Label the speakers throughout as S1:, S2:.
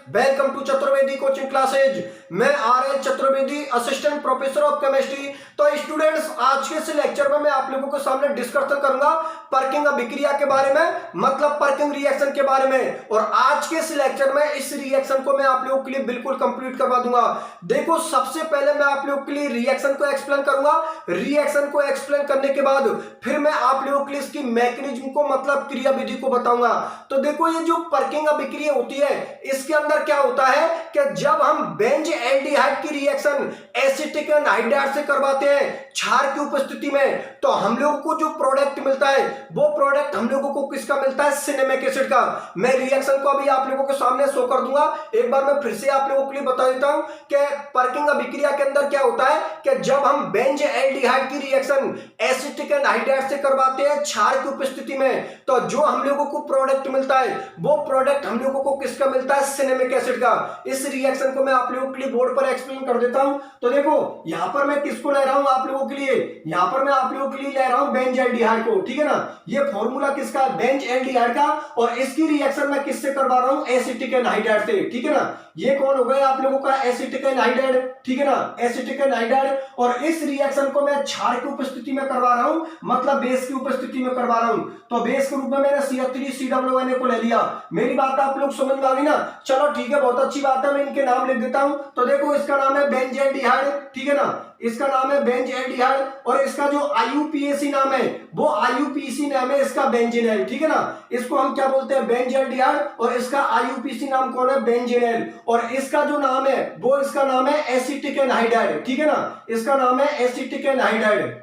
S1: Welcome to Chaturvedi coaching classes. मैं R L. Chaturvedi, assistant professor of chemistry. तो students, आज के इस लेक्चर में मैं आप लोगों के सामने डिस्कशन करूंगा पर्किंग अभिक्रिया के बारे में, मतलब पर्किंग रिएक्शन के बारे में। और आज के इस लेक्चर में इस रिएक्शन को मैं आप लोगों के लिए बिल्कुल कंप्लीट करवा दूंगा। देखो, सबसे पहले मैं आप लोगों के लिए रिएक्शन को एक्सप्लेन करूंगा। रिएक्शन को एक्सप्लेन करने के बाद फिर मैं आप लोगों के लिए इसकी मैकेनिज्म को, मतलब क्रिया विधि को बताऊंगा। तो देखो, ये जो पर्किंग अभिक्रिया होती है, इसके अंदर क्या होता है कि जब हम बेंज एल्डिहाइड की रिएक्शन एसिटिक एनहाइड्राइड से करवाते हैं क्षार की उपस्थिति में, तो हम लोगों को जो प्रोडक्ट मिलता है वो प्रोडक्ट हम लोगों को किसका मिलता है? सिनेमिक एसिड का। मैं रिएक्शन को अभी आप लोगों के सामने शो कर दूंगा। एक बार मैं फिर से आप लोगों के लिए बता देता हूं कि पर्किंग अभिक्रिया के अंदर क्या होता है कि जब हम बेंज एल्डिहाइड की रिएक्शन एसिटिक एनहाइड्राइड से करवाते हैं क्षार की उपस्थिति में, तो जो हम लोगों को प्रोडक्ट मिलता है वो प्रोडक्ट हम लोगों को किसका मिलता है? सिनेमिक एसिड का। इस रिएक्शन को मैं आप लोगों के लिए बोर्ड पर एक्सप्लेन कर देता हूं। तो देखो, यहां पर मैं किसको ले रहा हूं आप लोगों के लिए? यहां पर मैं आप लोगों के लिए ले रहा हूं बेंज एल्डिहाइड को, ठीक है ना। ये फॉर्मूला किसका? बेंज एल्डिहाइड का। और इसकी रिएक्शन मैं किससे करवा रहा हूं? एसिटिक एनहाइड्राइड से, ठीक है ना। ये कौन हो गया आप लोगों का? एसिटिक एनहाइड्राइड, ठीक है ना, एसिटिक एनहाइड्राइड। और इस रिएक्शन को मैं क्षार की उपस्थिति में करवा रहा हूं, मतलब बेस की उपस्थिति में करवा रहा हूं। तो बेस के रूप में मैंने CH3COONA को ले लिया। मेरी बात आप लोग समझ में आ गई ना? चलो ठीक है, बहुत अच्छी बात है। मैं इनके नाम लिख देता हूं। तो देखो, इसका नाम है बेंज एल्डिहाइड, ठीक है ना, इसका नाम है बेंज एल्डिहाइड। और इसका जो IUPAC नाम है वो IUPAC नाम है इसका बेंजीनेल, ठीक है ना। इसको हम क्या बोलते हैं? Benz aldehyde. और इसका IUPAC नाम कौन है? बेंजीनेल। और इसका जो नाम है वो इसका नाम है एसिटिक एनहाइड्राइड, ठीक है ना, इसका नाम है एसिटिक एनहाइड्राइड,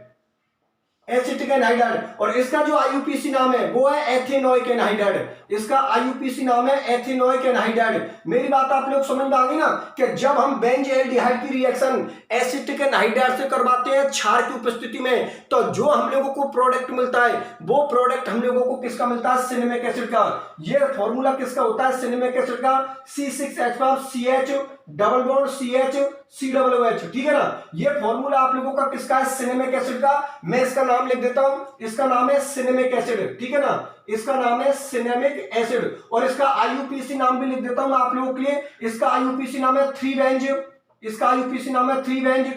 S1: एसिटिक एनहाइड्राइड। और इसका जो IUPAC नाम है वो है एथेनोइक एनहाइड्राइड, इसका IUPAC नाम है एथेनोइक एनहाइड्राइड। मेरी बात आप लोग समझ में आ गई ना कि जब हम बेंज एल्डिहाइड की रिएक्शन एसिटिक एनहाइड्राइड से करवाते हैं क्षार की उपस्थिति में, तो जो हम लोगों को प्रोडक्ट मिलता है वो प्रोडक्ट हम लोगों को किसका मिलता है? सिनेमिक एसिड का। ये फॉर्मूला किसका होता है? सिनेमिक एसिड का। C6H5CH double bond CH COOH, ठीक है ना। ये फॉर्मूला आप लोगों का किसका है? सिनेमिक एसिड का। मैं इसका नाम लिख देता हूं, इसका नाम है सिनेमिक एसिड, ठीक है ना, इसका नाम है सिनेमिक एसिड। और इसका IUPAC नाम भी लिख देता हूं आप लोगों के लिए। इसका IUPAC नाम है 3-बेंज, इसका IUPAC नाम है 3-बेंज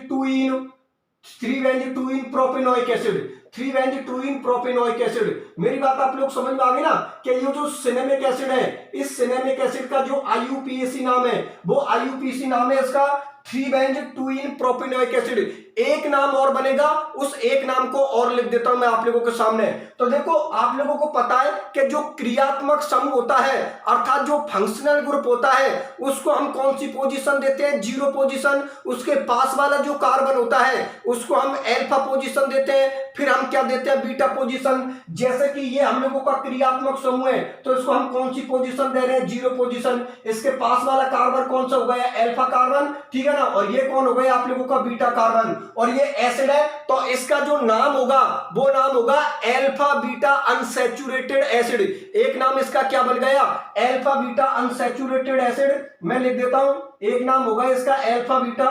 S1: 2-इन प्रोपेनोइक एसिड, 3-बेंज 2-इन प्रोपेनोइक एसिड। मेरी बात आप लोग समझ में आ गई ना कि ये जो सिनेमिक एसिड है, इस सिनेमिक एसिड का जो IUPAC नाम है वो IUPAC नाम है इसका 3-बेंज 2-इन प्रोपेनोइक एसिड। एक नाम और बनेगा, उस एक नाम को और लिख देता हूं मैं आप लोगों के सामने। तो देखो, आप लोगों को पता है कि जो क्रियात्मक समूह होता है, अर्थात जो फंक्शनल ग्रुप होता है, उसको हम कौन सी पोजीशन देते हैं? 0 पोजीशन। उसके पास वाला जो कार्बन होता है उसको हम अल्फा पोजीशन देते हैं। फिर हम क्या देते हैं? Beta position. जैसे कि ये हम लोगों का क्रियात्मक समूह है, तो इसको हम कौन सी पोजीशन दे रहे हैं? 0 पोजीशन। इसके पास वाला कार्बन कौन सा हो गया? अल्फा कार्बन, ठीक है ना। और ये कौन हो गया आप लोगों का? Beta carbon. और ये एसिड है, तो इसका जो नाम होगा वो नाम होगा अल्फा बीटा अनसैचुरेटेड एसिड। एक नाम इसका क्या बन गया? Alpha beta unsaturated acid. मैं लिख देता हूं, एक नाम होगा इसका अल्फा बीटा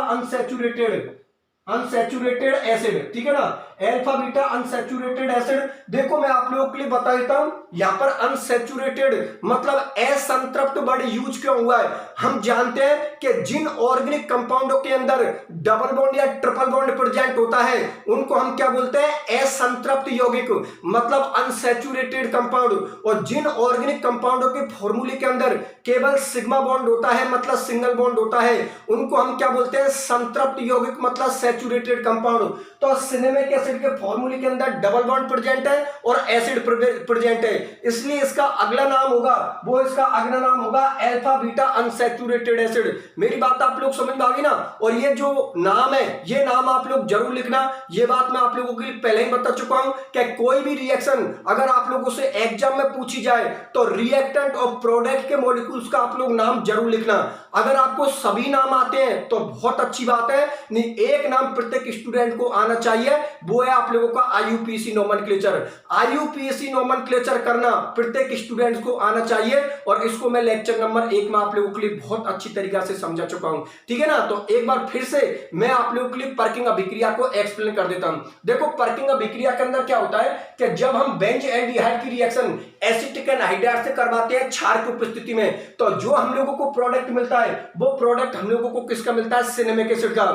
S1: अनसैचुरेटेड एसिड, ठीक है ना, अल्फा बीटा अनसैचुरेटेड एसिड। देखो, मैं आप लोगों के लिए बता देता हूं, यहां पर अनसैचुरेटेड मतलब असंतृप्त वर्ड यूज क्यों हुआ है? हम जानते हैं कि जिन ऑर्गेनिक कंपाउंडों के अंदर डबल बॉन्ड या ट्रिपल बॉन्ड प्रेजेंट होता है उनको हम क्या बोलते हैं? असंतृप्त यौगिक, मतलब अनसैचुरेटेड कंपाउंड। और जिन ऑर्गेनिक कंपाउंडों के फॉर्मूले के अंदर केवल सिग्मा बॉन्ड होता है, मतलब सिंगल बॉन्ड होता है, उनको हम क्या बोलते हैं? संतृप्त यौगिक, मतलब सैचुरेटेड कंपाउंड। तो सिनेमिक एसिड के फॉर्मूले के अंदर डबल बॉन्ड प्रेजेंट है और एसिड प्रेजेंट है, इसलिए इसका अगला नाम होगा वो इसका अगला नाम होगा अल्फा बीटा अनसैचुरेटेड एसिड। मेरी बात आप लोग समझ में आ गई ना? और ये जो नाम है, ये नाम आप लोग जरूर लिखना। ये बात मैं आप लोगों के लिए पहले ही बता चुका हूं कि कोई भी रिएक्शन अगर आप लोगों से एग्जाम में पूछी जाए तो रिएक्टेंट और प्रोडक्ट के मॉलिक्यूल्स का आप लोग नाम जरूर लिखना। अगर आपको सभी नाम आते हैं तो बहुत अच्छी बात है, नहीं एक नाम प्रत्येक स्टूडेंट को आना चाहिए, वो वो है आप लोगों का आईयूपीएसी नोमेनक्लेचर। आईयूपीएसी नोमेनक्लेचर करना प्रत्येक स्टूडेंट को आना चाहिए और इसको मैं लेक्चर नंबर 1 में आप लोगों के लिए बहुत अच्छी तरीके से समझा चुका हूं, ठीक है ना। तो एक बार फिर से मैं आप लोगों के लिए पर्किंग अभिक्रिया को एक्सप्लेन कर देता हूं। देखो पर्किंग अभिक्रिया के अंदर क्या होता है कि जब हम बेंज एल्डिहाइड की रिएक्शन एसिटिक एनहाइड्राइड से करवाते हैं क्षार की उपस्थिति में, तो जो हम लोगों को प्रोडक्ट मिलता है वो प्रोडक्ट हम लोगों को किसका मिलता है, सिनेमिक एसिड का,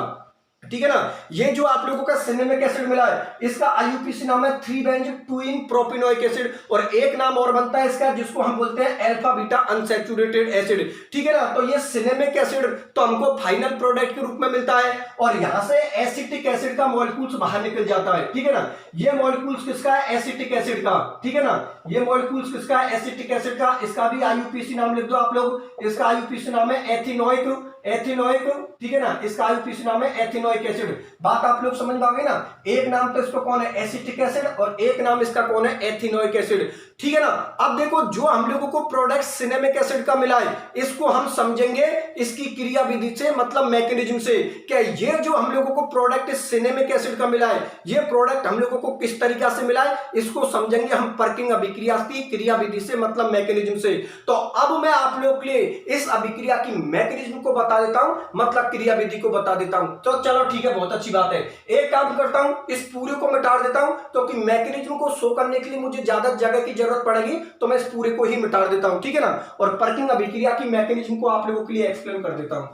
S1: ठीक है ना। ये जो आप लोगों का सिनेमिक एसिड मिला है इसका आईयूपीएसी नाम है 3-benz-2 प्रोपिनोइक एसिड, और एक नाम और बनता है इसका जिसको हम बोलते हैं अल्फा बीटा अनसैचुरेटेड एसिड, ठीक है ना। तो ये सिनेमिक एसिड तो हमको फाइनल प्रोडक्ट के रूप में मिलता है और यहां से एसिटिक एसिड का मॉलिक्यूल्स बाहर निकल जाता है, ठीक है ना। ये मॉलिक्यूल्स किसका है, एसिटिक एसिड का, ठीक है ना। ये मॉलिक्यूल्स किसका है, एसिटिक एसिड का। इसका भी आईयूपीएसी नाम लिख दो आप लोग, इसका आईयूपीएसी नाम है एथिनोइक, ठीक है ना। इसका आईयूपीएसी नाम है एथिनोइक एसिड। बात आप लोग समझ में आ गई ना। एक नाम तो इसको कौन है, एसिटिक एसिड, और एक नाम इसका कौन है, एथिनोइक एसिड, ठीक है ना। अब देखो जो हम लोगों को प्रोडक्ट सिनेमिक एसिड का मिला है इसको हम समझेंगे इसकी क्रिया विधि से, मतलब मैकेनिज्म से। क्या ये जो हम लोगों को प्रोडक्ट सिनेमिक एसिड का मिला है ये प्रोडक्ट हम लोगों को किस तरीका से मिला है इसको समझेंगे हम पर्किंग अभिक्रिया की क्रिया विधि से, मतलब मैकेनिज्म से। तो अब मैं आप लोगों के लिए इस अभिक्रिया की मैकेनिज्म को बता देता हूं, मतलब क्रिया विधि को बता देता हूं। तो चलो ठीक है, बहुत अच्छी बात है। एक काम करता हूं, इस पूरे को मिटा देता हूं, तो कि मैकेनिज्म को शो करने के लिए मुझे ज्यादा जगह की जरूरत पड़ेगी, तो मैं इस पूरे को ही मिटा देता हूं, ठीक है ना। और पर्किंग अभिक्रिया की मैकेनिज्म को आप लोगों के लिए एक्सप्लेन कर देता हूं।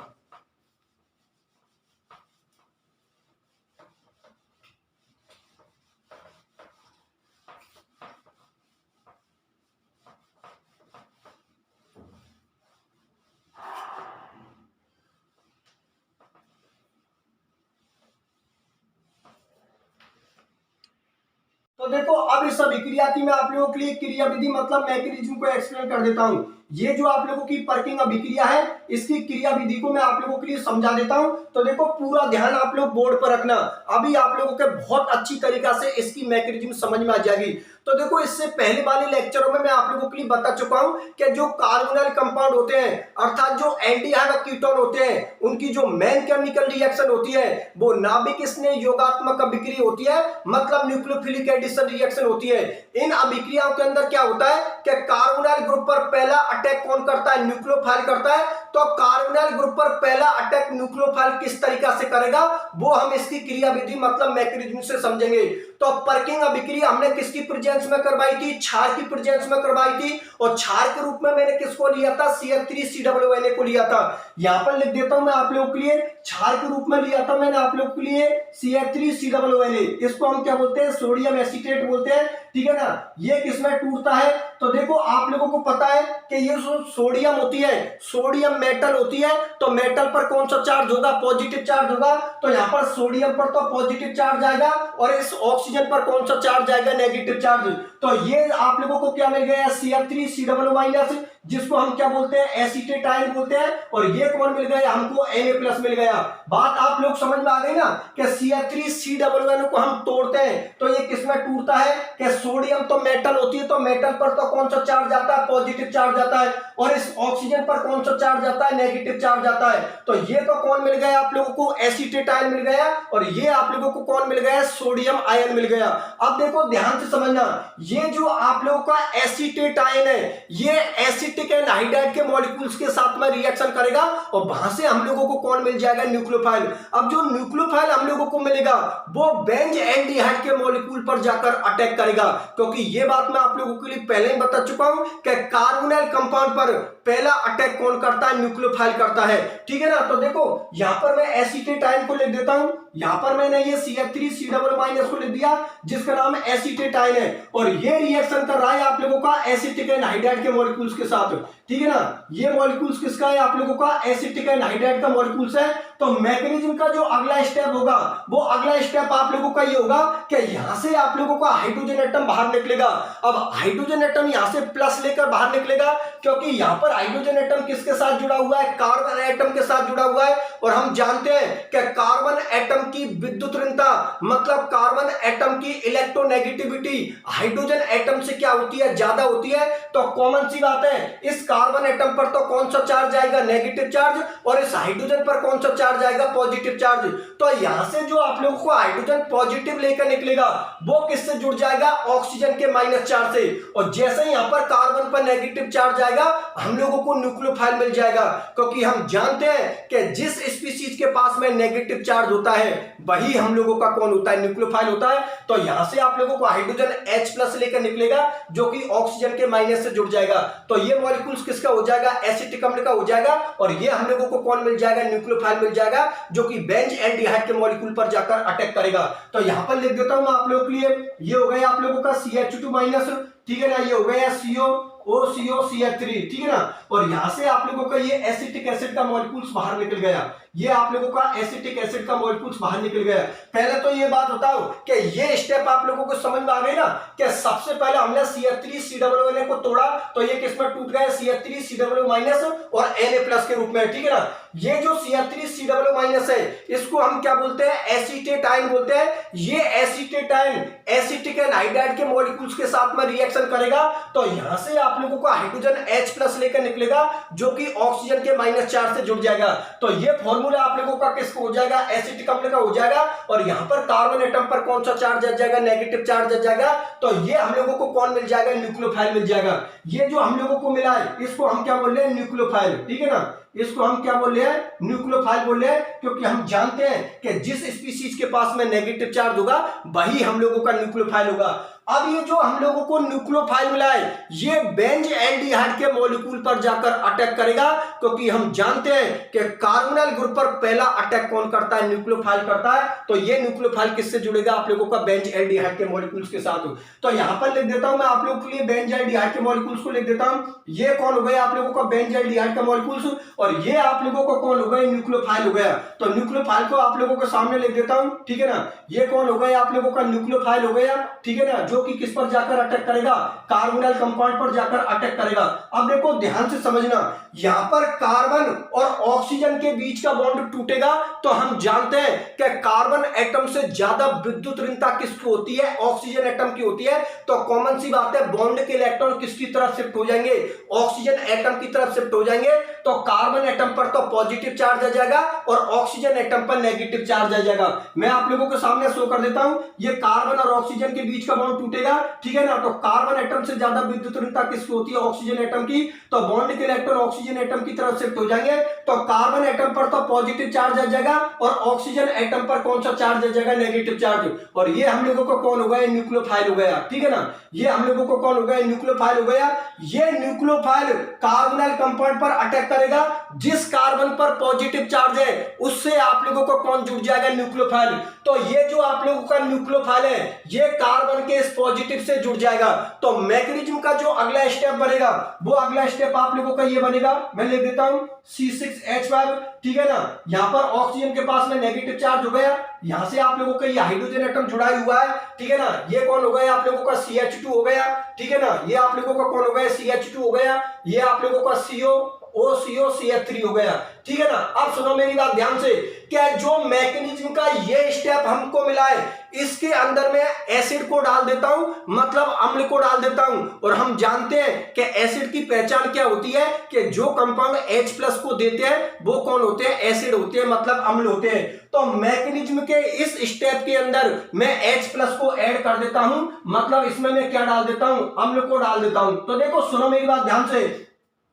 S1: तो देखो अब इस अभिक्रिया की मैं आप लोगों के लिए क्रिया विधि मतलब मैकेनिज्म को एक्सप्लेन कर देता हूं। ये जो आप लोगों की पर्किंग अभिक्रिया है इसकी क्रिया विधि को मैं आप लोगों के लिए समझा देता हूं। तो देखो पूरा ध्यान आप लोग बोर्ड पर रखना, अभी आप लोगों के बहुत अच्छी तरीका से इसकी मैकेनिज्म समझ में आ जाएगी। तो देखो इससे पहले वाले लेक्चरों में मैं आप लोगों के लिए बता चुका हूं कि जो कार्बोनाइल कंपाउंड होते हैं अर्थात जो एल्डिहाइड और कीटोन होते हैं उनकी जो मेन केमिकल रिएक्शन होती है वो नाभिक स्नेह योगात्मक अभिक्रिया होती है, मतलब न्यूक्लियोफिलिक एडिशन रिएक्शन होती है। इन अभिक्रियाओं के अंदर क्या होता है कि कार्बोनाइल ग्रुप पर पहला अटैक कौन करता है, न्यूक्लियोफाइल करता है। तो कार्बोनाइल ग्रुप पर पहला अटैक न्यूक्लियोफाइल किस तरीका से करेगा वो हम इसकी क्रिया विधि मतलब मैकेनिज्म से समझेंगे। तो पर्किंग अभिक्रिया हमने किसकी प्रेजेंस में करवाई थी, क्षार की प्रेजेंस में करवाई थी, और क्षार के रूप में मैंने किसको लिया था, CH3COONA को लिया था। यहां पर लिख देता हूं मैं आप लोगों के लिए, क्षार के रूप में लिया था मैंने आप लोगों के लिए CH3COONA। इसको हम क्या बोलते हैं, सोडियम एसीटेट बोलते हैं, ठीक है ना। ये किसमें टूटता है, तो देखो आप लोगों को पता है कि ये जो सोडियम होती है, सोडियम मेटल होती है, तो मेटल पर कौन सा चार्ज होगा, पॉजिटिव चार्ज होगा। तो यहां पर सोडियम पर तो पॉजिटिव चार्ज आएगा और इस ऑक्सीजन पर कौन सा चार्ज आएगा, नेगेटिव चार्ज। तो ये आप लोगों को क्या मिल गया, CH3COO- जिसको हम क्या बोलते हैं, एसीटेट आयन बोलते हैं, और ये कौन मिल गया हमको, Na+ मिल गया। बात आप लोग समझ में आ गई ना कि CH3COO को हम तोड़ते हैं तो ये किसमें टूटता है कि सोडियम तो मेटल होती है, तो मेटल पर तो कौन सा चार्ज आता है, पॉजिटिव चार्ज आता है, और इस ऑक्सीजन पर कौन सा चार्ज आता है, नेगेटिव चार्ज आता है। तो ये तो कौन मिल गया आप लोगों को, एसीटेट आयन मिल गया, और ये आप लोगों को कौन मिल गया, सोडियम आयन मिल गया। अब देखो ध्यान से समझना, ये जो आप लोगों का एसीटेट आयन है ये एसिटिक एनहाइड्राइड के मॉलिक्यूल्स के साथ में रिएक्शन करेगा और वहां से हम लोगों को कौन मिल जाएगा, न्यूक्लियोफाइल। अब जो न्यूक्लियोफाइल हम लोगों को मिलेगा वो बेंज एल्डिहाइड के मॉलिक्यूल पर जाकर अटैक करेगा, क्योंकि ये बात मैं आप लोगों के लिए पहले ही बता चुका हूं कि कार्बोनाइल कंपाउंड पर पहला अटैक कौन करता है, न्यूक्लियोफाइल करता है, ठीक है ना। तो देखो यहां पर मैं एसीटेट आयन को लिख देता हूं, यहां पर मैंने ये CH3COO- को लिख दिया जिसका नाम एसीटेट आयन है, और ये रिएक्शन कर रहा है आप लोगों का एसिटिक एनहाइड्राइड के मॉलिक्यूल्स के साथ, ठीक है ना। ये मॉलिक्यूल्स किसका है, आप लोगों का एसिटिक एनहाइड्राइड का मॉलिक्यूल्स है। तो मैकेनिज्म का जो अगला स्टेप होगा वो अगला स्टेप आप लोगों का ये होगा कि यहां से आप लोगों का हाइड्रोजन एटम बाहर निकलेगा। अब हाइड्रोजन एटम यहां से प्लस लेकर बाहर निकलेगा, क्योंकि यहां पर हाइड्रोजन एटम किसके साथ जुड़ा हुआ है, कार्बन एटम के साथ जुड़ा हुआ है, और हम जानते हैं कि कार्बन एटम की विद्युत ऋणता मतलब कार्बन एटम की इलेक्ट्रोनेगेटिविटी हाइड्रोजन हाइड्रोजन एटम से क्या होती है, ज्यादा होती है, तो कॉमन सी बात है इस कार्बन एटम पर तो कौन सा चार्ज आएगा, नेगेटिव चार्ज, और इस हाइड्रोजन पर कौन सा चार्ज आएगा, पॉजिटिव चार्ज। तो यहां से जो आप लोगों को हाइड्रोजन पॉजिटिव लेकर निकलेगा वो किससे जुड़ जाएगा, ऑक्सीजन के माइनस चार्ज से। और जैसे ही यहां पर कार्बन पर नेगेटिव चार्ज आएगा हम लोगों को न्यूक्लियोफाइल मिल जाएगा, क्योंकि हम जानते हैं कि जिस स्पीशीज के पास में नेगेटिव चार्ज होता है वही हम लोगों का कौन होता है, न्यूक्लियोफाइल होता है। तो यहां से आप लोगों को हाइड्रोजन H+ लेकर निकलेगा जो कि ऑक्सीजन के माइनस से जुड़ जाएगा। तो ये मॉलिक्यूल्स किसका हो जाएगा, एसिटिक अम्ल का हो जाएगा, और ये हम लोगों को कौन मिल जाएगा, न्यूक्लियोफाइल मिल जाएगा, जो कि बेंजल्डिहाइड के मॉलिक्यूल पर जाकर अटैक करेगा। तो यहां पर लिख देता हूं मैं आप लोगों के लिए, ये हो गया आप लोगों का CH2-, ठीक है ना, ये हो गया COCO3, ठीक है ना। और यहां से आप लोगों का ये एसिटिक एसिड का मॉलिक्यूल्स बाहर निकल गया, ये आप लोगों का एसिटिक एसिड का मॉलिक्यूल्स बाहर निकल गया। पहले तो ये बात बताओ कि ये स्टेप आप लोगों को समझ में आ गई ना, कि सबसे पहले हमने CH3COO को तोड़ा तो ये किसमें टूट गया, CH3COO- और Na+ के रूप में, ठीक है ना। ये जो CH3COO- है इसको हम क्या बोलते हैं, एसीटेटाइन बोलते हैं। ये एसीटेटाइन एसिटिक एनहाइड्राइड के मॉलिक्यूल्स के साथ में रिएक्शन करेगा, तो यहां से आप लोगों को हाइड्रोजन H+ लेकर निकलेगा जो कि ऑक्सीजन के माइनस चार्ज से जुड़ जाएगा। तो ये फॉर्मूला आप लोगों का किसको हो जाएगा, एसिटिक अम्ल का हो जाएगा। और यहां पर कार्बन एटम पर कौन सा चार्ज आ जाएगा, नेगेटिव चार्ज आ जाएगा। तो ये हम लोगों को कौन मिल जाएगा, न्यूक्लियोफाइल मिल जाएगा। ये जो हम लोगों को मिला है इसको हम क्या बोल रहे हैं, न्यूक्लियोफाइल, ठीक है ना। इसको हम क्या बोल रहे हैं, न्यूक्लियोफाइल बोल रहे हैं, क्योंकि हम जानते हैं कि जिस स्पीशीज के पास में नेगेटिव चार्ज होगा वही हम लोगों का न्यूक्लियोफाइल होगा। अब ये जो हम लोगों को न्यूक्लियोफाइल मिला है ये बेंजल्डिहाइड के मॉलिक्यूल पर जाकर अटैक करेगा, क्योंकि हम जानते हैं कि कार्बोनिल ग्रुप पर पहला अटैक कौन करता है, न्यूक्लियोफाइल करता है। तो ये न्यूक्लियोफाइल किससे जुड़ेगा, आप लोगों का बेंजल्डिहाइड के मॉलिक्यूल्स के साथ। तो यहां पर लिख देता हूं मैं आप लोगों के लिए बेंजल्डिहाइड के मॉलिक्यूल्स को लिख देता हूं। ये कौन हो गया आप लोगों का, बेंजल्डिहाइड का मॉलिक्यूल्स, और ये आप लोगों को कौन हो गया, न्यूक्लियोफाइल हो गया। तो न्यूक्लियोफाइल को आप लोगों के सामने लिख देता हूं, ठीक है ना। ये कौन हो गया आप लोगों का, न्यूक्लियोफाइल हो गया, ठीक है ना, जो कि किस पर जाकर अटैक करेगा, कार्बोनिल कंपाउंड पर जाकर अटैक करेगा। अब देखो ध्यान से समझना, यहां पर कार्बन और ऑक्सीजन के बीच का बॉन्ड टूटेगा तो हम जानते हैं कि कार्बन एटम से ज्यादा विद्युत ऋणता किसकी होती है, ऑक्सीजन एटम की होती है। तो कॉमन सी बात है बॉन्ड के इलेक्ट्रॉन किसकी तरफ शिफ्ट हो जाएंगे, ऑक्सीजन एटम की तरफ शिफ्ट हो जाएंगे। तो कार्बन एटम पर तो पॉजिटिव चार्ज आ जाएगा और ऑक्सीजन एटम पर नेगेटिव चार्ज आ जाएगा। मैं आप लोगों के सामने शो कर देता हूं, ये कार्बन और ऑक्सीजन के बीच का बॉन्ड टूटेगा, ठीक है ना। तो कार्बन एटम से ज्यादा विद्युत ऋणता किसकी होती है, ऑक्सीजन एटम की। तो बॉन्ड के इलेक्ट्रॉन ऑक्सीजन एटम की तरफ शिफ्ट हो जाएंगे, तो कार्बन एटम पर तो पॉजिटिव चार्ज आ जाएगा और ऑक्सीजन एटम पर कौन सा चार्ज आ जाएगा, नेगेटिव चार्ज। और ये हम लोगों को कौन हो गया, न्यूक्लियोफाइल हो गया, ठीक है ना। ये हम लोगों को कौन हो गया, न्यूक्लियोफाइल हो गया। ये न्यूक्लियोफाइल कार्बोनिल कंपाउंड पर अटैक करेगा, जिस कार्बन पर पॉजिटिव चार्ज है उससे आप लोगों को कौन जुड़ जाएगा, न्यूक्लियोफाइल। तो ये जो आप लोगों का न्यूक्लियोफाइल है ये कार्बन के इस पॉजिटिव से जुड़ जाएगा। तो मैकेनिज्म का जो अगला स्टेप बनेगा वो अगला स्टेप आप लोगों का ये बनेगा, मैं लिख देता हूं C6H5, ठीक है ना। यहां पर ऑक्सीजन के पास में नेगेटिव चार्ज हो गया, यहां से आप लोगों का ये हाइड्रोजन एटम जुड़ा हुआ है, ठीक है ना। ये कौन हो गया आप लोगों का, CH2 हो गया, ठीक है ना। ये आप लोगों का कौन हो गया, CH2 हो गया। ये आप लोगों का COCO3 हो गया, ठीक है ना। अब सुनो मेरी बात ध्यान से, क्या जो मैकेनिज्म का ये स्टेप हमको मिला है इसके अंदर मैं एसिड को डाल देता हूं, मतलब अम्ल को डाल देता हूं। और हम जानते हैं कि एसिड की पहचान क्या होती है, कि जो कंपाउंड H+ को देते हैं वो कौन होते हैं, एसिड होते हैं, मतलब अम्ल होते हैं। तो मैकेनिज्म के इस स्टेप के अंदर मैं H+ को ऐड कर देता हूं, मतलब इसमें मैं क्या डाल देता हूं, अम्ल को डाल देता हूं। तो देखो सुनो मेरी बात ध्यान से,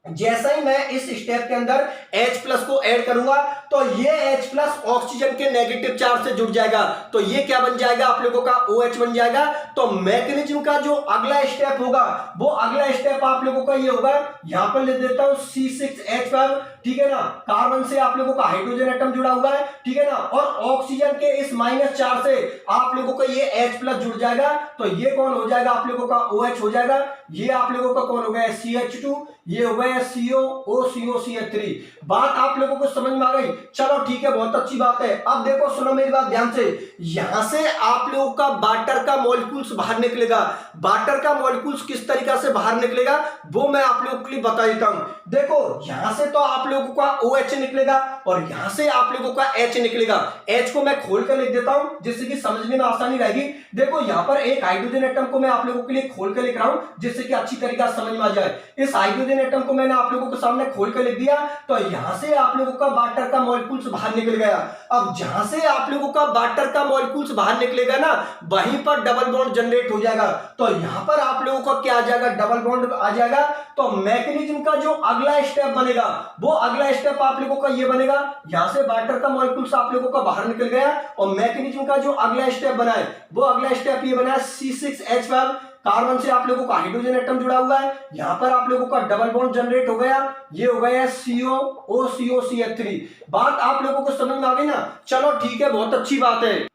S1: जैसा ही मैं इस स्टेप के अंदर H+ को ऐड करूंगा तो ये H+ ऑक्सीजन के नेगेटिव चार्ज से जुड़ जाएगा, तो ये क्या बन जाएगा आप लोगों का, OH बन जाएगा। तो मैकेनिज्म का जो अगला स्टेप होगा वो अगला स्टेप आप लोगों का ये होगा, यहां पर लिख देता हूं C6H5, ठीक है ना। कार्बन से आप लोगों का हाइड्रोजन एटम जुड़ा हुआ है, ठीक है ना, और ऑक्सीजन के इस माइनस चार्ज से आप लोगों का ये H+ जुड़ जाएगा। तो ये कौन हो जाएगा आप लोगों का, OH हो जाएगा। ये आप लोगों का कौन हो गया, CH2, ये हो गया COCO3। बात आप लोगों को समझ में आ गई, चलो ठीक है, बहुत अच्छी बात है। अब देखो सुनो मेरी बात ध्यान से, यहां से आप लोगों का वाटर का मॉलिक्यूल्स बाहर निकलेगा। वाटर का मॉलिक्यूल्स किस तरीका से बाहर निकलेगा वो मैं आप लोगों के लिए बता देता हूं। देखो यहां से तो आप लोगों का OH निकलेगा और यहां से आप लोगों का H निकलेगा। H को मैं खोल कर लिख देता हूं जिससे कि समझने में आसानी रहेगी। देखो यहां पर एक हाइड्रोजन एटम को मैं आप लोगों के लिए खोल कर लिख रहा हूं जिससे कि अच्छी तरीके से समझ में आ जाए। इस हाइड्रोजन एटम को मैंने आप लोगों के सामने खोल कर लिख दिया, तो यहां से आप लोगों का वाटर का मॉलिक्यूल्स बाहर निकल गया। अब जहां से आप लोगों का वाटर का मॉलिक्यूल्स बाहर निकलेगा ना, वहीं पर डबल बॉन्ड जनरेट हो जाएगा। तो यहां पर आप लोगों का क्या आ जाएगा, डबल बॉन्ड आ जाएगा। तो मैकेनिज्म का जो अगला स्टेप बनेगा, वो अगला स्टेप आप लोगों का ये बनेगा, यहां से वाटर का मॉलिक्यूल्स आप लोगों का बाहर निकल गया और मैकेनिज्म का जो अगला स्टेप बना है, वो अगला स्टेप ये बना है C6H12। कार्बन से आप लोगों का हाइड्रोजन एटम जुड़ा हुआ है, यहां पर आप लोगों का डबल बॉन्ड जनरेट हो गया, ये हो गया COOCH3। बात आप लोगों को समझ में आ गई ना? चलो ठीक है, बहुत अच्छी बात है।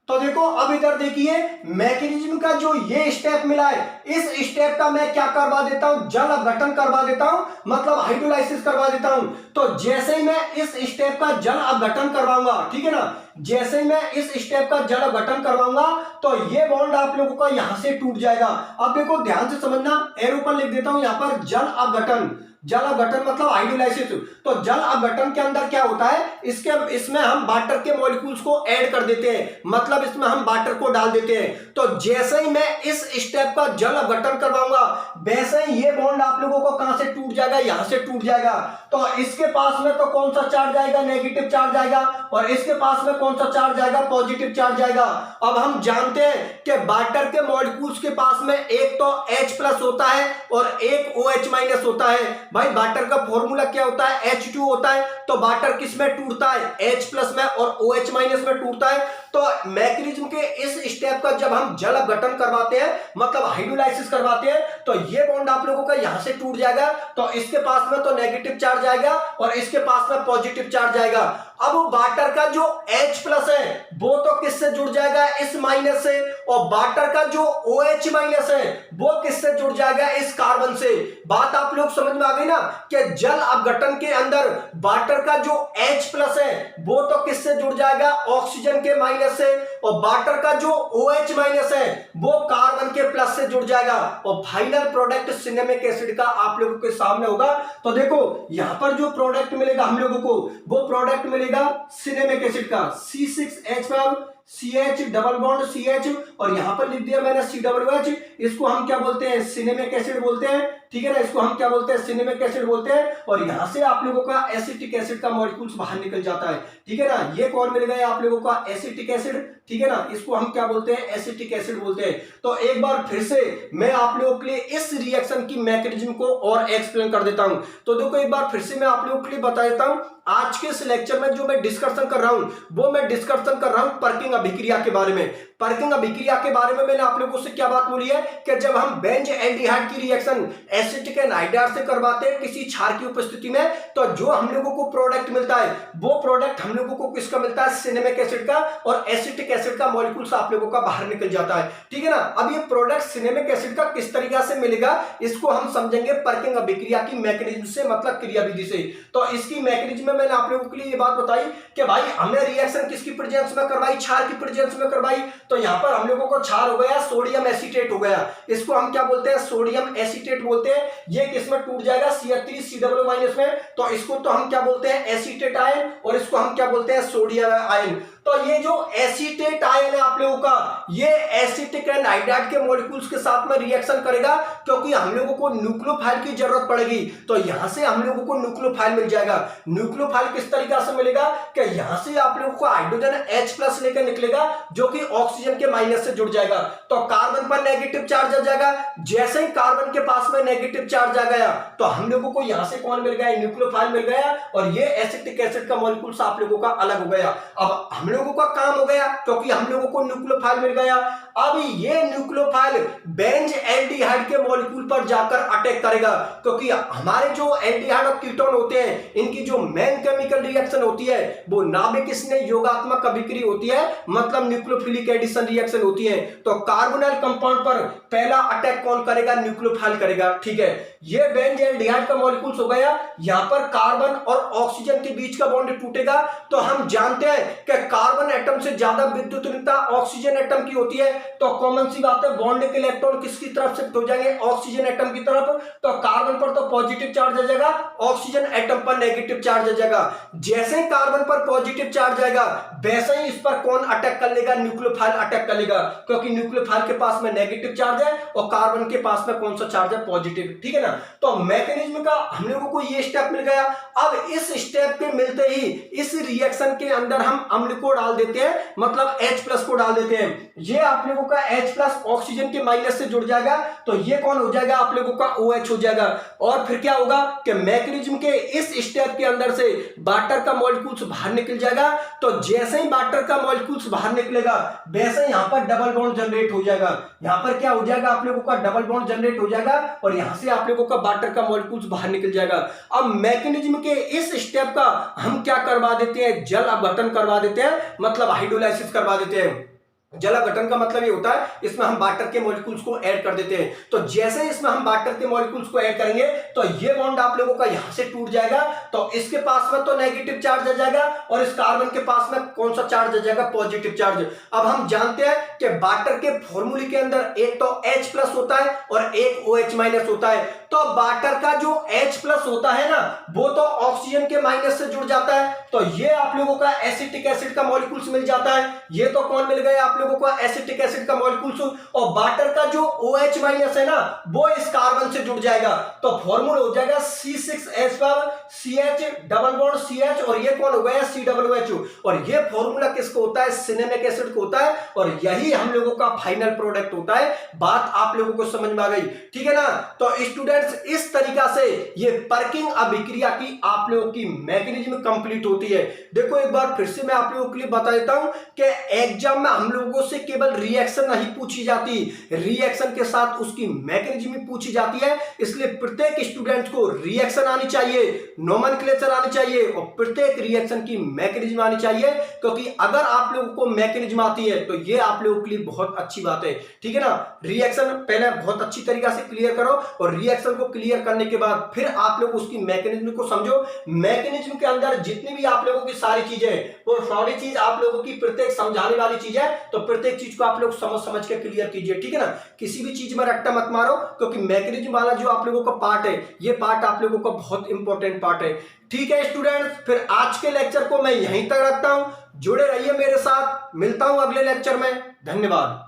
S1: तो देखो अब इधर देखिए, मैकेनिज्म का जो ये स्टेप मिला है, इस स्टेप का मैं क्या करवा देता हूं, जल अपघटन करवा देता हूं, मतलब हाइड्रोलाइसिस करवा देता हूं। तो जैसे ही मैं इस स्टेप का जल अपघटन करवाऊंगा, ठीक है ना, जैसे ही मैं इस स्टेप का जल अपघटन करवाऊंगा तो ये बॉन्ड आप लोगों का यहां से टूट जाएगा। अब देखो ध्यान से समझना, एरो पर लिख देता हूं यहां पर जल अपघटन। जल अपघटन मतलब हाइड्रोलाइसिस। तो जल अपघटन के अंदर क्या होता है, इसमें हम वाटर के मॉलिक्यूल्स को ऐड कर देते हैं, मतलब इसमें हम वाटर को डाल देते हैं। तो जैसे ही मैं इस स्टेप का जल अपघटन करवाऊंगा, वैसे ही ये बॉन्ड आप लोगों को कहां से टूट जाएगा, यहां से टूट जाएगा। तो इसके पास में तो कौन सा चार्ज आएगा, नेगेटिव चार्ज आएगा, और इसके पास में कौन सा चार्ज आएगा, पॉजिटिव चार्ज आएगा। अब हम जानते हैं कि वाटर के मॉलिक्यूल्स के पास में एक तो H+ होता है और एक OH- होता है। भाई वाटर का फॉर्मूला क्या होता है, H2 होता है। तो वाटर किस में टूटता है, H+ में और OH- में टूटता है। तो मैकेनिज्म के इस स्टेप का जब हम जल अपघटन करवाते हैं, मतलब हाइड्रोलाइसिस करवाते हैं, तो ये बॉन्ड आप लोगों का यहां से टूट जाएगा। तो इसके पास में तो नेगेटिव चार्ज आएगा और इसके पास में पॉजिटिव चार्ज आएगा। अब वाटर का जो H+ है वो तो किससे जुड़ जाएगा, इस माइनस से, और वाटर का जो OH- है वो किससे जुड़ जाएगा, इस कार्बन से। बात आप लोग समझ में आ गई ना, कि जल अपघटन के अंदर वाटर का जो H+ है वो तो किससे जुड़ जाएगा, ऑक्सीजन के माइनस से, और वाटर का जो OH- है वो कार्बन के प्लस से जुड़ जाएगा, और फाइनल प्रोडक्ट सिनेमिक एसिड का आप लोगों के सामने होगा। तो देखो यहां पर जो प्रोडक्ट मिलेगा हम लोगों को, वो प्रोडक्ट मिलेगा सिनेमिक एसिड का C6H12 CH double bond CH, और यहां पर लिख दिया मैंने COOH। इसको हम क्या बोलते हैं, सिनेमिक एसिड बोलते हैं, ठीक है ना, इसको हम क्या बोलते हैं, सिनेमिक एसिड बोलते हैं। और यहां से आप लोगों का एसिटिक एसिड का मॉलिक्यूल्स बाहर निकल जाता है, ठीक है ना। ये कौन मिल गया आप लोगों का, एसिटिक एसिड, ठीक है ना, इसको हम क्या बोलते हैं, एसिटिक एसिड बोलते हैं। तो एक बार फिर से मैं आप लोगों के लिए इस रिएक्शन की मैकेनिज्म को और एक्सप्लेन कर देता हूं। तो देखो एक बार फिर से मैं आप लोगों के लिए बता देता हूं, आज के इस लेक्चर में जो मैं डिस्कशन कर रहा हूं, वो मैं डिस्कशन कर रहा हूं पर्किंग अभिक्रिया के बारे में। पर्किंग अभिक्रिया के बारे में मैंने आप लोगों से क्या बात बोली है, कि जब हम बेंज एल्डिहाइड की रिएक्शन एसिटिक एनहाइड्राइड से करवाते हैं किसी क्षार की उपस्थिति में, तो जो हम लोगों को प्रोडक्ट मिलता है, वो प्रोडक्ट हम लोगों को किसका मिलता है, सिनेमिक एसिड का, और एसिटिक एसिड का मॉलिक्यूल्स आप लोगों का बाहर निकल जाता है, ठीक है ना। अब ये प्रोडक्ट सिनेमिक एसिड का किस तरीके से मिलेगा, इसको हम समझेंगे पर्किंग अभिक्रिया की मैकेनिज्म से, मतलब क्रियाविधि से। तो इसकी मैकेनिज्म में मैंने आप लोगों के लिए ये बात बताई कि भाई हमने रिएक्शन किसकी प्रेजेंस में करवाई, क्षार की प्रेजेंस में करवाई। तो यहां पर हम लोगों को क्षार हो गया, सोडियम एसीटेट हो गया, इसको हम क्या बोलते हैं, सोडियम एसीटेट बोलते हैं। ये किस में टूट जाएगा, CH3COO- में। तो इसको तो हम क्या बोलते हैं, एसीटेट आयन, और इसको हम क्या बोलते हैं, सोडियम आयन। तो ये जो एसीटेट आयन है आप लोगों का, ये एसिटिक एनहाइड्राइड के मॉलिक्यूल्स के साथ में रिएक्शन करेगा, क्योंकि हम लोगों को न्यूक्लियोफाइल की जरूरत पड़ेगी। तो यहां से हम लोगों को न्यूक्लियोफाइल मिल जाएगा। न्यूक्लियोफाइल किस तरीके से मिलेगा, कि यहां से आप लोगों को हाइड्रोजन H+ लेकर निकलेगा, जो कि ऑक्सीजन के माइनस से जुड़ जाएगा। तो कार्बन पर नेगेटिव चार्ज आ जाएगा। जैसे ही कार्बन के पास में नेगेटिव चार्ज आ गया, तो हम लोगों को यहां से कौन मिल गया, न्यूक्लियोफाइल मिल गया, और ये एसिटिक एसिड का मॉलिक्यूल्स आप लोगों का अलग हो गया। अब हम लोगों का काम हो गया, क्योंकि हम लोगों को न्यूक्लियोफाइल मिल गया। अब ये न्यूक्लियोफाइल बेंज एल्डिहाइड के मॉलिक्यूल पर जाकर अटैक करेगा, क्योंकि हमारे जो एल्डिहाइड और कीटोन होते हैं, इनकी जो मेन केमिकल रिएक्शन होती है वो नाभिक स्नेह योगात्मक अभिक्रिया होती है, मतलब न्यूक्लियोफिलिक एडिशन रिएक्शन होती है। तो कार्बोनाइल कंपाउंड पर पहला अटैक कौन करेगा, न्यूक्लियोफाइल करेगा, ठीक है। ये बेंजीन का मॉलिक्यूल्स हो गया, यहां पर कार्बन और ऑक्सीजन के बीच का बॉन्ड टूटेगा। तो हम जानते हैं कि कार्बन एटम से ज्यादा विद्युत ऋणता ऑक्सीजन एटम की होती है, तो कॉमन सी बात है बॉन्ड के इलेक्ट्रॉन किसकी तरफ शिफ्ट हो जाएंगे, ऑक्सीजन एटम की तरफ। तो कार्बन पर तो पॉजिटिव चार्ज आ जाएगा, ऑक्सीजन एटम पर नेगेटिव चार्ज आ जाएगा। जैसे ही कार्बन पर पॉजिटिव चार्ज आएगा वैसे ही इस पर कौन अटैक कर लेगा, न्यूक्लियोफाइल अटैक कर लेगा, क्योंकि न्यूक्लियोफाइल के पास में नेगेटिव चार्ज है और कार्बन के पास में कौन सा चार्ज है, पॉजिटिव। ठीक है ना। तो मैकेनिज्म का हम लोगों को ये स्टेप मिल गया। अब इस स्टेप पे मिलते ही इस रिएक्शन के अंदर हम अम्ल को डाल देते हैं, मतलब H+ को डाल देते हैं। ये आप लोगों का H+ ऑक्सीजन के माइनस से जुड़ जाएगा, तो ये कौन हो जाएगा, आप लोगों का OH हो जाएगा। और फिर क्या होगा कि मैकेनिज्म के इस स्टेप के अंदर से वाटर का मॉलिक्यूल्स बाहर निकल जाएगा। तो जैसे ही वाटर का मॉलिक्यूल्स बाहर निकलेगा वैसे ही यहां पर डबल बॉन्ड जनरेट हो जाएगा। यहां पर क्या हो जाएगा, आप लोगों का डबल बॉन्ड जनरेट हो जाएगा और यहां से आप लोगों का वाटर का मॉलिक्यूल्स बाहर निकल जाएगा। अब मैकेनिज्म के इस स्टेप का हम क्या करवा देते हैं, जल अपघटन करवा देते हैं, मतलब हाइड्रोलाइसिस करवा देते हैं। जल अपघटन का मतलब ये होता है इसमें हम वाटर के मॉलिक्यूल्स को ऐड कर देते हैं। तो जैसे इसमें हम वाटर के मॉलिक्यूल्स को ऐड करेंगे तो ये बॉन्ड आप लोगों का यहां से टूट जाएगा, तो इसके पास में तो नेगेटिव चार्ज आ जाएगा और इस कार्बन के पास में कौन सा चार्ज आ जाएगा, पॉजिटिव चार्ज। अब हम जानते हैं कि वाटर के फॉर्मूले के अंदर एक तो H+ होता है और एक OH- होता है। तो वाटर का जो H+ होता है ना वो तो ऑक्सीजन के माइनस से जुड़ जाता है, तो ये आप लोगों का एसिटिक एसिड का मॉलिक्यूल्स मिल जाता है। ये तो कौन मिल गया आप लोगों को, एसिटिक एसिड का मॉलिक्यूल्स। और वाटर का जो OH- है ना वो इस कार्बन से जुड़ जाएगा, तो फॉर्मूला हो जाएगा C6H12 CH double bond CH, और ये कौन हो गया COOH। और ये फॉर्मूला किसको होता है, सिनेमिक एसिड को होता है, और यही हम लोगों का फाइनल प्रोडक्ट होता है। बात आप लोगों को समझ में आ गई, ठीक है ना। तो स्टूडेंट्स इस तरीका से ये पर्किंग अभिक्रिया की आप लोगों की मैकेनिज्म कंप्लीट होती है। देखो एक बार फिर से मैं आप लोगों के लिए बता देता हूं कि एग्जाम में हम लोगों से केवल रिएक्शन नहीं पूछी जाती, रिएक्शन के साथ उसकी मैकेनिज्म भी पूछी जाती है। इसलिए प्रत्येक स्टूडेंट को रिएक्शन आनी चाहिए, नोमेनक्लेचर आनी चाहिए और प्रत्येक रिएक्शन की मैकेनिज्म आनी चाहिए, क्योंकि अगर आप लोगों को मैकेनिज्म आती है तो ये आप लोगों के लिए बहुत अच्छी बात है, ठीक है ना। रिएक्शन पहले बहुत अच्छी तरीके से क्लियर करो और रिएक्शन को क्लियर करने के बाद फिर आप लोग उसकी मैकेनिज्म को समझो। मैकेनिज्म के अंदर जितनी भी आप लोगों की सारी चीजें, वो सारी चीज आप लोगों की प्रत्येक समझाने वाली चीज है, तो प्रत्येक चीज को आप लोग समझ के क्लियर कीजिए, ठीक है ना। किसी भी चीज में रट्टा मत मारो, क्योंकि मैकेनिज्म वाला जो आप लोगों का पार्ट है ये पार्ट आप लोगों का बहुत इंपॉर्टेंट पार्ट है। ठीक है स्टूडेंट्स, फिर आज के लेक्चर को मैं यहीं तक रखता हूं। जुड़े रहिए मेरे साथ, मिलता हूं अगले लेक्चर में। धन्यवाद।